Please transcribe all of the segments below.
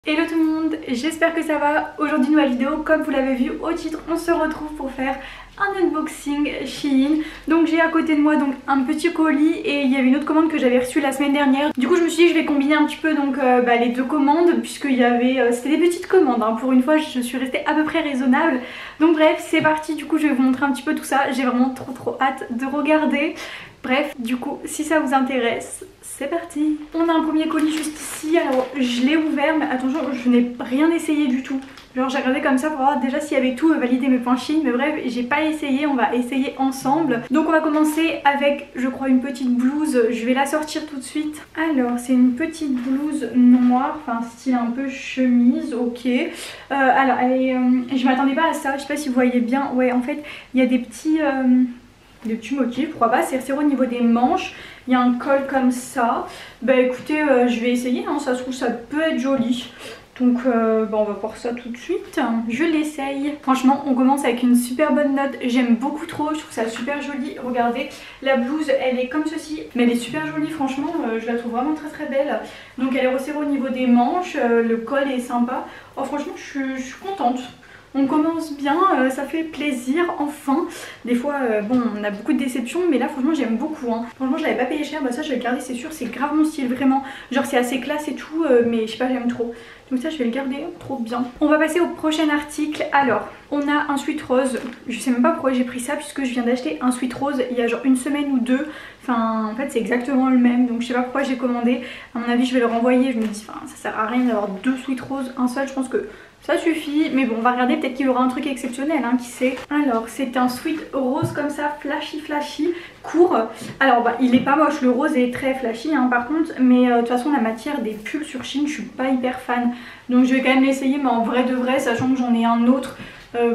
Hello tout le monde, j'espère que ça va. Aujourd'hui nouvelle vidéo, comme vous l'avez vu au titre, on se retrouve pour faire un unboxing Shein. Donc j'ai à côté de moi donc un petit colis et il y avait une autre commande que j'avais reçue la semaine dernière. Du coup je me suis dit je vais combiner un petit peu donc les deux commandes, puisqu'il y avait c'était des petites commandes hein. Pour une fois je suis restée à peu près raisonnable. Donc bref c'est parti, du coup je vais vous montrer un petit peu tout ça. J'ai vraiment trop hâte de regarder. Bref, du coup si ça vous intéresse, c'est parti. On a un premier colis juste ici, alors je l'ai ouvert mais attention je n'ai rien essayé du tout. Genre j'ai regardé comme ça pour voir déjà s'il y avait tout, valider mes points Shein, mais bref j'ai pas essayé, on va essayer ensemble. Donc on va commencer avec je crois une petite blouse, je vais la sortir tout de suite. Alors c'est une petite blouse noire, enfin style un peu chemise, ok. Alors elle est, je m'attendais pas à ça, je sais pas si vous voyez bien, ouais en fait il y a des petits motifs, pourquoi pas, c'est resserré au niveau des manches. Il y a un col comme ça. Bah écoutez, je vais essayer, hein, ça se trouve ça peut être joli. Donc on va voir ça tout de suite. Je l'essaye. Franchement on commence avec une super bonne note. J'aime beaucoup trop, je trouve ça super joli. Regardez, la blouse elle est comme ceci, mais elle est super jolie franchement. Je la trouve vraiment très belle. Donc elle est resserrée au niveau des manches, le col est sympa. Oh franchement je suis contente. On commence bien, ça fait plaisir, enfin. Des fois, bon, on a beaucoup de déceptions, mais là, franchement, j'aime beaucoup. Hein. Franchement, je l'avais pas payé cher, bah ça, je vais le garder, c'est sûr, c'est grave mon style, vraiment. Genre, c'est assez classe et tout, mais je sais pas, j'aime trop. Donc ça, je vais le garder, trop bien. On va passer au prochain article. Alors, on a un sweat rose. Je sais même pas pourquoi j'ai pris ça, puisque je viens d'acheter un sweat rose il y a genre une semaine ou deux. Enfin, en fait, c'est exactement le même, donc je sais pas pourquoi j'ai commandé. À mon avis, je vais le renvoyer. Je me dis, enfin, ça sert à rien d'avoir deux sweat roses, un seul, je pense que ça suffit, mais bon on va regarder, peut-être qu'il y aura un truc exceptionnel, hein, qui sait. Alors c'est un sweat rose comme ça, flashy, court. Alors bah il est pas moche, le rose est très flashy hein, par contre, mais de toute façon la matière des pulls sur Shein, je suis pas hyper fan. Donc je vais quand même l'essayer, mais en vrai de vrai, sachant que j'en ai un autre,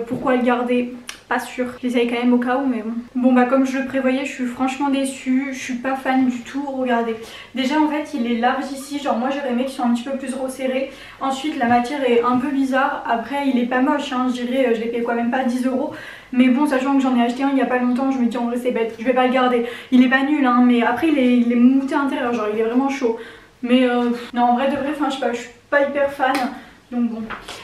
pourquoi le garder? Pas sûr, je l'essaye quand même au cas où, mais bon. Bon bah comme je le prévoyais, je suis franchement déçue, je suis pas fan du tout, regardez. Déjà en fait il est large ici, genre moi j'aurais aimé qu'il soit un petit peu plus resserré. Ensuite la matière est un peu bizarre, après il est pas moche, hein, je dirais, je l'ai payé quand même pas 10 €. Mais bon, sachant que j'en ai acheté un il y a pas longtemps, je me dis en vrai c'est bête, je vais pas le garder. Il est pas nul hein, mais après il est mouté à l'intérieur, genre il est vraiment chaud. Mais non en vrai de vrai, enfin je sais pas, je suis pas hyper fan. Donc bon.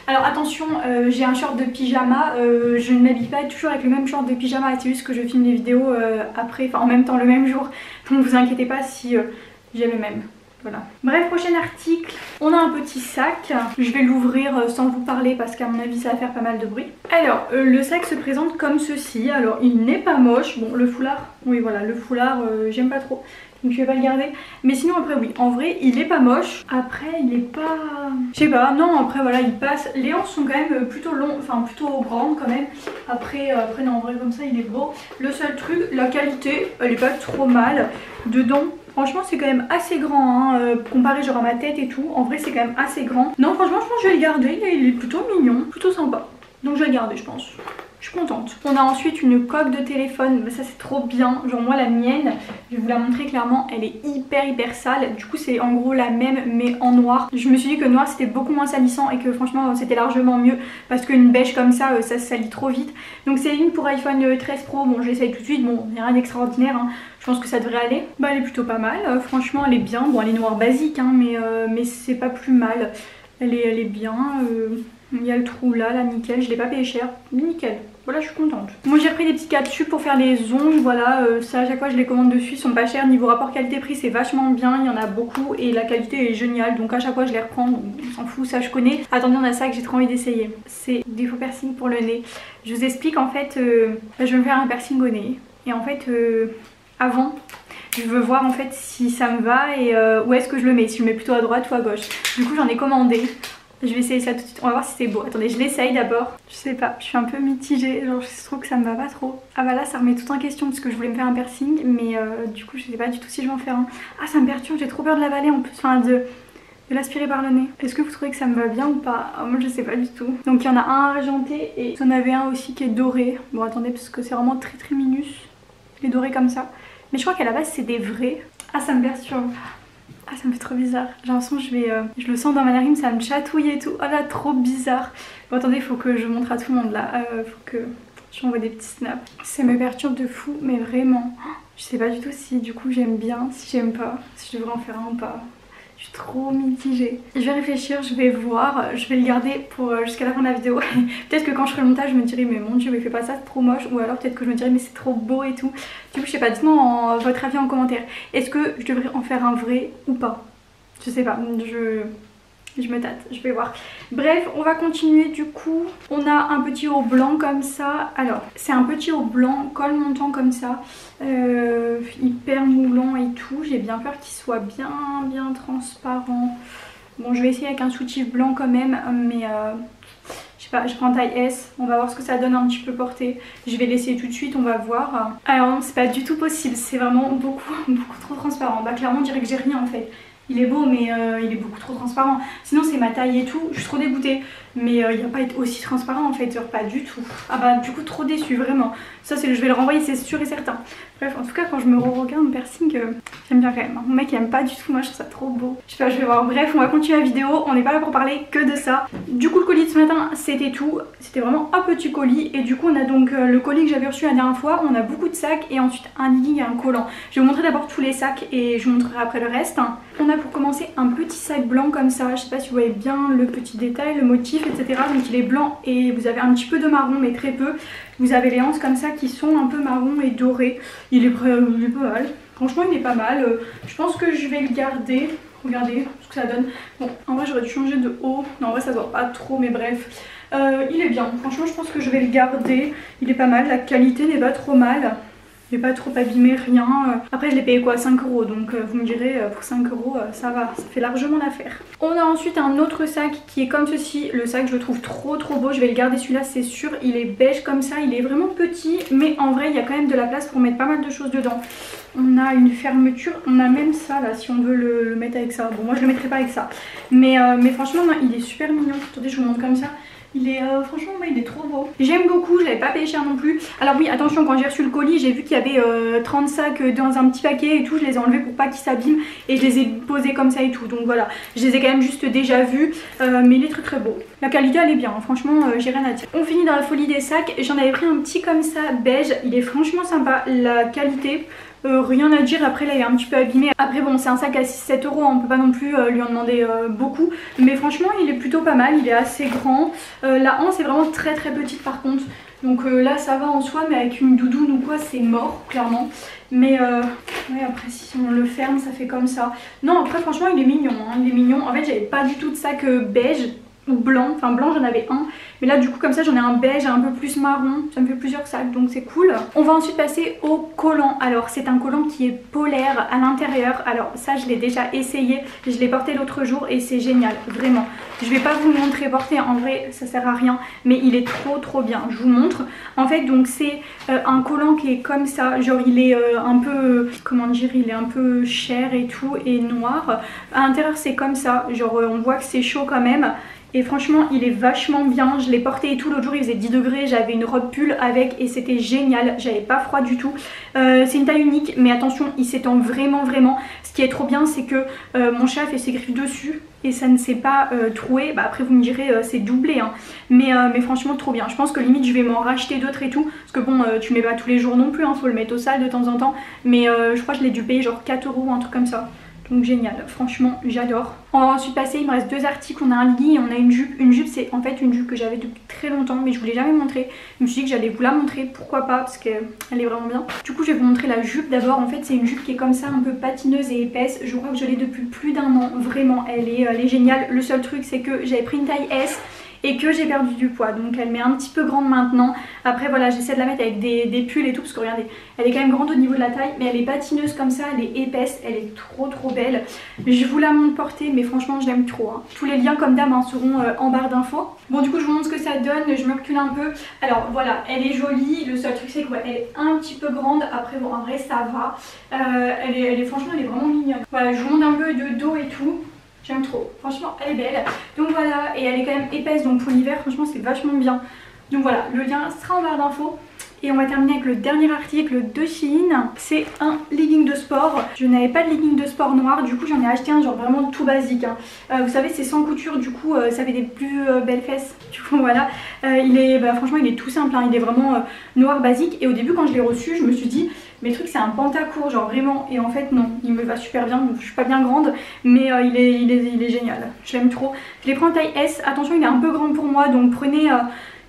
Alors attention, j'ai un short de pyjama, je ne m'habille pas toujours avec le même short de pyjama, c'est juste que je filme des vidéos après, enfin en même temps le même jour, donc vous inquiétez pas si j'ai le même. Voilà. Bref, prochain article, on a un petit sac, je vais l'ouvrir sans vous parler parce qu'à mon avis ça va faire pas mal de bruit. Alors le sac se présente comme ceci, alors il n'est pas moche, bon le foulard, oui voilà le foulard j'aime pas trop. Donc je vais pas le garder. Mais sinon après oui, en vrai il est pas moche. Après il est pas... Je sais pas, non après voilà il passe. Les hanches sont quand même plutôt longues, enfin plutôt grandes quand même. Après non en vrai comme ça il est beau. Le seul truc, la qualité, elle est pas trop mal. Dedans, franchement c'est quand même assez grand hein, comparé genre à ma tête et tout. En vrai c'est quand même assez grand. Non franchement je pense que je vais le garder, il est plutôt mignon, plutôt sympa. Donc je vais le garder je pense. Je suis contente. On a ensuite une coque de téléphone, ça c'est trop bien. Genre moi la mienne, je vais vous la montrer clairement, elle est hyper sale. Du coup c'est en gros la même mais en noir. Je me suis dit que noir c'était beaucoup moins salissant et que franchement c'était largement mieux. Parce qu'une beige comme ça, ça se salit trop vite. Donc c'est une pour iPhone 13 Pro, bon je l'essaye tout de suite, bon il n'y a rien d'extraordinaire hein. Je pense que ça devrait aller. Bah elle est plutôt pas mal, franchement elle est bien. Bon elle est noire basique hein, mais c'est pas plus mal. Elle est bien, il y a le trou là, nickel, je l'ai pas payé cher, nickel. Voilà, je suis contente. Moi j'ai repris des petits capsules pour faire les ongles, voilà, ça à chaque fois je les commande dessus, ils sont pas chers. Niveau rapport qualité-prix c'est vachement bien, il y en a beaucoup et la qualité est géniale. Donc à chaque fois je les reprends, donc on s'en fout, ça je connais. Attendez, on a ça que j'ai trop envie d'essayer. C'est des faux piercings pour le nez. Je vous explique en fait, je vais me faire un piercing au nez. Et en fait, avant... je veux voir en fait si ça me va et où est-ce que je le mets, si je le mets plutôt à droite ou à gauche. Du coup j'en ai commandé. Je vais essayer ça tout de suite, on va voir si c'est beau. Attendez, je l'essaye d'abord. Je sais pas, je suis un peu mitigée, genre je trouve que ça me va pas trop. Ah bah là ça remet tout en question parce que je voulais me faire un piercing, mais du coup je sais pas du tout si je vais en faire un. Ah ça me perturbe, j'ai trop peur de l'avaler en plus, enfin de l'aspirer par le nez. Est-ce que vous trouvez que ça me va bien ou pas? Moi je sais pas du tout. Donc il y en a un argenté et il y en avait un aussi qui est doré. Bon attendez parce que c'est vraiment très minus. Il est doré comme ça. Mais je crois qu'à la base c'est des vrais. Ah ça me perturbe. Ah ça me fait trop bizarre, j'ai l'impression que je le sens dans ma narine, ça me chatouille et tout. Oh là trop bizarre. Bon attendez, il faut que je montre à tout le monde là, faut que j'envoie des petits snaps. Ça me perturbe de fou, mais vraiment. Je sais pas du tout si du coup j'aime bien, si j'aime pas, si je devrais en faire un ou pas. Je suis trop mitigée. Je vais réfléchir, je vais voir, je vais le garder pour jusqu'à la fin de la vidéo. Peut-être que quand je ferai le montage je me dirai mais mon dieu mais fais pas ça, c'est trop moche. Ou alors peut-être que je me dirai mais c'est trop beau et tout. Du coup je sais pas, dites-moi votre avis en commentaire. Est-ce que je devrais en faire un vrai ou pas? Je sais pas, je me tâte, je vais voir. Bref, on va continuer du coup. On a un petit haut blanc comme ça. Alors, c'est un petit haut blanc, col montant comme ça. Hyper moulant et tout. J'ai bien peur qu'il soit bien transparent. Bon, je vais essayer avec un soutif blanc quand même. Mais je sais pas, je prends taille S. On va voir ce que ça donne un petit peu porté. Je vais l'essayer tout de suite, on va voir. Alors non, c'est pas du tout possible. C'est vraiment beaucoup trop transparent. Bah clairement, on dirait que j'ai rien en fait. Il est beau mais il est beaucoup trop transparent. Sinon c'est ma taille et tout, je suis trop dégoûtée. Mais il va pas être aussi transparent en fait, genre pas du tout. Ah bah du coup trop déçue vraiment. Ça c'est je vais le renvoyer, c'est sûr et certain. Bref, en tout cas quand je me regarde mon piercing, j'aime bien quand même. Mon mec il aime pas du tout, moi je trouve ça trop beau. Je sais pas, je vais voir. Bref, on va continuer la vidéo, on n'est pas là pour parler que de ça. Du coup le colis de ce matin c'était tout. C'était vraiment un petit colis. Et du coup on a donc le colis que j'avais reçu la dernière fois. On a beaucoup de sacs et ensuite un legging et un collant. Je vais vous montrer d'abord tous les sacs et je vous montrerai après le reste. On a pour commencer un petit sac blanc comme ça. Je sais pas si vous voyez bien le petit détail, le motif, etc. Donc il est blanc et vous avez un petit peu de marron mais très peu. Vous avez les hanches comme ça qui sont un peu marron et dorées. Il est pas mal. Franchement il est pas mal. Je pense que je vais le garder. Regardez ce que ça donne. Bon, en vrai j'aurais dû changer de haut. Non, en vrai ça se voit pas trop mais bref. Il est bien. Franchement je pense que je vais le garder. Il est pas mal. La qualité n'est pas trop mal. Il n'est pas trop abîmé, rien. Après je l'ai payé quoi, 5 €, donc vous me direz pour 5 € ça va, ça fait largement l'affaire. On a ensuite un autre sac qui est comme ceci. Le sac je le trouve trop beau, je vais le garder celui-là c'est sûr. Il est beige comme ça, il est vraiment petit mais en vrai il y a quand même de la place pour mettre pas mal de choses dedans. On a une fermeture, on a même ça là si on veut le mettre avec ça. Bon moi je le mettrai pas avec ça. Mais franchement non, il est super mignon. Attendez je vous montre comme ça. Il est franchement il est trop beau. J'aime beaucoup, je l'avais pas payé cher non plus. Alors oui attention, quand j'ai reçu le colis j'ai vu qu'il y avait 30 sacs dans un petit paquet et tout. Je les ai enlevés pour pas qu'ils s'abîment et je les ai posés comme ça et tout. Donc voilà, je les ai quand même juste déjà vus. Mais il est très beau. La qualité elle est bien, franchement j'ai rien à dire. On finit dans la folie des sacs. J'en avais pris un petit comme ça beige. Il est franchement sympa, la qualité. Rien à dire, après là il est un petit peu abîmé. Après bon c'est un sac à 6-7 €, on peut pas non plus lui en demander beaucoup. Mais franchement il est plutôt pas mal, il est assez grand. La hanche est vraiment très petite par contre. Donc là ça va en soi, mais avec une doudoune ou quoi c'est mort clairement. Mais ouais, après si on le ferme ça fait comme ça. Non après franchement il est mignon, hein, il est mignon. En fait j'avais pas du tout de sac beige ou blanc, enfin blanc j'en avais un, mais là du coup comme ça j'en ai un beige un peu plus marron, ça me fait plusieurs sacs donc c'est cool. On va ensuite passer au collant. Alors c'est un collant qui est polaire à l'intérieur. Alors ça je l'ai déjà essayé, je l'ai porté l'autre jour et c'est génial, vraiment. Je vais pas vous le montrer porté, en vrai ça sert à rien, mais il est trop bien. Je vous montre. En fait donc c'est un collant qui est comme ça, genre il est un peu, comment dire, il est un peu chair et tout et noir. À l'intérieur c'est comme ça, genre on voit que c'est chaud quand même. Et franchement il est vachement bien, je l'ai porté et tout, l'autre jour il faisait 10 degrés, j'avais une robe pull avec et c'était génial, j'avais pas froid du tout. C'est une taille unique mais attention il s'étend vraiment. Ce qui est trop bien c'est que mon chat a fait ses griffes dessus et ça ne s'est pas troué. Bah après vous me direz c'est doublé hein. Mais franchement trop bien, je pense que limite je vais m'en racheter d'autres et tout. Parce que bon tu mets pas tous les jours non plus, hein, faut le mettre au sale de temps en temps. Mais je crois que je l'ai dû payer genre 4 € ou un truc comme ça. Donc génial, franchement j'adore. On va ensuite passer, il me reste deux articles, on a un legging et on a une jupe. Une jupe c'est en fait une jupe que j'avais depuis très longtemps mais je vous l'ai jamais montrée. Je me suis dit que j'allais vous la montrer, pourquoi pas, parce qu'elle est vraiment bien. Du coup je vais vous montrer la jupe d'abord. En fait c'est une jupe qui est comme ça, un peu patineuse et épaisse. Je crois que je l'ai depuis plus d'1 an, vraiment elle est géniale. Le seul truc c'est que j'avais pris une taille S et que j'ai perdu du poids, donc elle m'est un petit peu grande maintenant. Après voilà, j'essaie de la mettre avec des pulls et tout parce que regardez, elle est quand même grande au niveau de la taille mais elle est patineuse comme ça, elle est épaisse, elle est trop belle. Je vous la montre portée mais franchement je l'aime trop hein. Tous les liens comme d'hab hein, seront en barre d'infos. Bon du coup je vous montre ce que ça donne, je me recule un peu. Alors voilà, elle est jolie, le seul truc c'est qu'elle est un petit peu grande. Après bon en vrai ça va, franchement elle est vraiment mignonne. Voilà, je vous montre un peu de dos et tout. J'aime trop, franchement elle est belle. Donc voilà, et elle est quand même épaisse donc pour l'hiver franchement c'est vachement bien. Donc voilà, le lien sera en barre d'infos. Et on va terminer avec le dernier article de Shein. C'est un legging de sport. Je n'avais pas de legging de sport noir, du coup j'en ai acheté un genre vraiment tout basique hein. Vous savez c'est sans couture, du coup ça fait des plus belles fesses. Du coup voilà, franchement il est tout simple hein. Il est vraiment noir basique. Et au début quand je l'ai reçu je me suis dit mes trucs c'est un pantacourt genre vraiment, et en fait non, il me va super bien. Je suis pas bien grande mais il est génial, je l'aime trop. Je l'ai pris en taille S, attention il est un peu grand pour moi donc prenez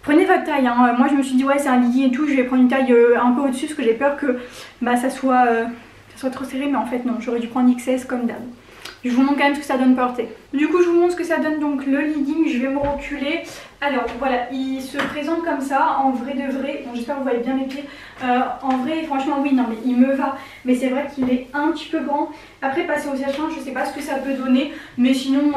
votre taille hein. Moi je me suis dit ouais c'est un legging et tout, je vais prendre une taille un peu au-dessus parce que j'ai peur que bah, ça soit trop serré, mais en fait non, j'aurais dû prendre XS comme d'hab. Je vous montre quand même ce que ça donne porté. Du coup je vous montre ce que ça donne donc le legging, je vais me reculer. Alors voilà, il se présente comme ça, en vrai de vrai, bon j'espère que vous voyez bien mes pieds. En vrai franchement oui, non mais il me va, mais c'est vrai qu'il est un petit peu grand. Après passer au sèche-linge, je sais pas ce que ça peut donner, mais sinon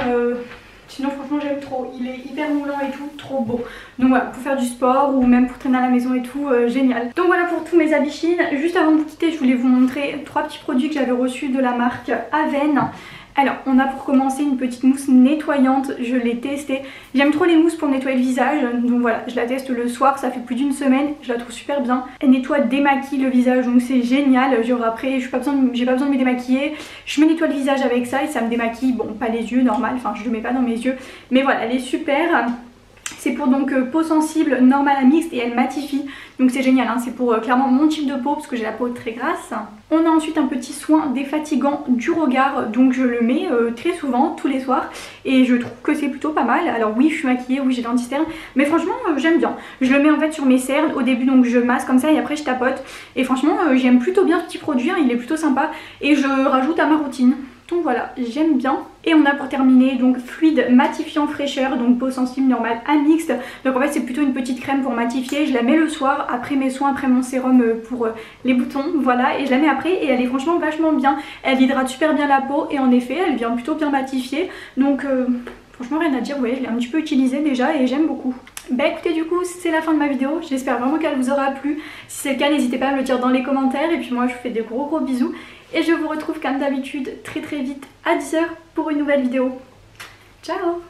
franchement j'aime trop, il est hyper moulant et tout, trop beau. Donc voilà, pour faire du sport ou même pour traîner à la maison et tout, génial. Donc voilà pour tous mes habits Shein. Juste avant de vous quitter, je voulais vous montrer 3 petits produits que j'avais reçus de la marque Aven. Alors on a pour commencer une petite mousse nettoyante, je l'ai testée. J'aime trop les mousses pour nettoyer le visage, donc voilà, je la teste le soir, ça fait plus d'une semaine, je la trouve super bien. Elle nettoie, démaquille le visage, donc c'est génial. Genre après, j'ai pas besoin de me démaquiller, je me nettoie le visage avec ça et ça me démaquille, bon pas les yeux, normal, enfin je le mets pas dans mes yeux. Mais voilà, elle est super. C'est pour donc peau sensible, normale à mixte et elle matifie. Donc c'est génial, hein. C'est pour clairement mon type de peau parce que j'ai la peau très grasse. On a ensuite un petit soin défatigant du regard. Donc je le mets très souvent, tous les soirs. Et je trouve que c'est plutôt pas mal. Alors oui, je suis maquillée, oui j'ai l'anti-cerne. Mais franchement, j'aime bien. Je le mets en fait sur mes cernes. Au début donc je masse comme ça et après je tapote. Et franchement, j'aime plutôt bien ce petit produit, hein. Il est plutôt sympa. Et je rajoute à ma routine. Donc voilà, j'aime bien. Et on a pour terminer donc fluide matifiant fraîcheur, donc peau sensible normale à mixte. Donc en fait c'est plutôt une petite crème pour matifier. Je la mets le soir après mes soins, après mon sérum pour les boutons, voilà. Et je la mets après et elle est franchement vachement bien. Elle hydrate super bien la peau et en effet elle vient plutôt bien matifier. Donc franchement rien à dire, ouais, je l'ai un petit peu utilisée déjà et j'aime beaucoup. Bah écoutez, du coup c'est la fin de ma vidéo, j'espère vraiment qu'elle vous aura plu. Si c'est le cas, n'hésitez pas à me le dire dans les commentaires et puis moi je vous fais des gros bisous. Et je vous retrouve comme d'habitude très vite à 10 h pour une nouvelle vidéo. Ciao!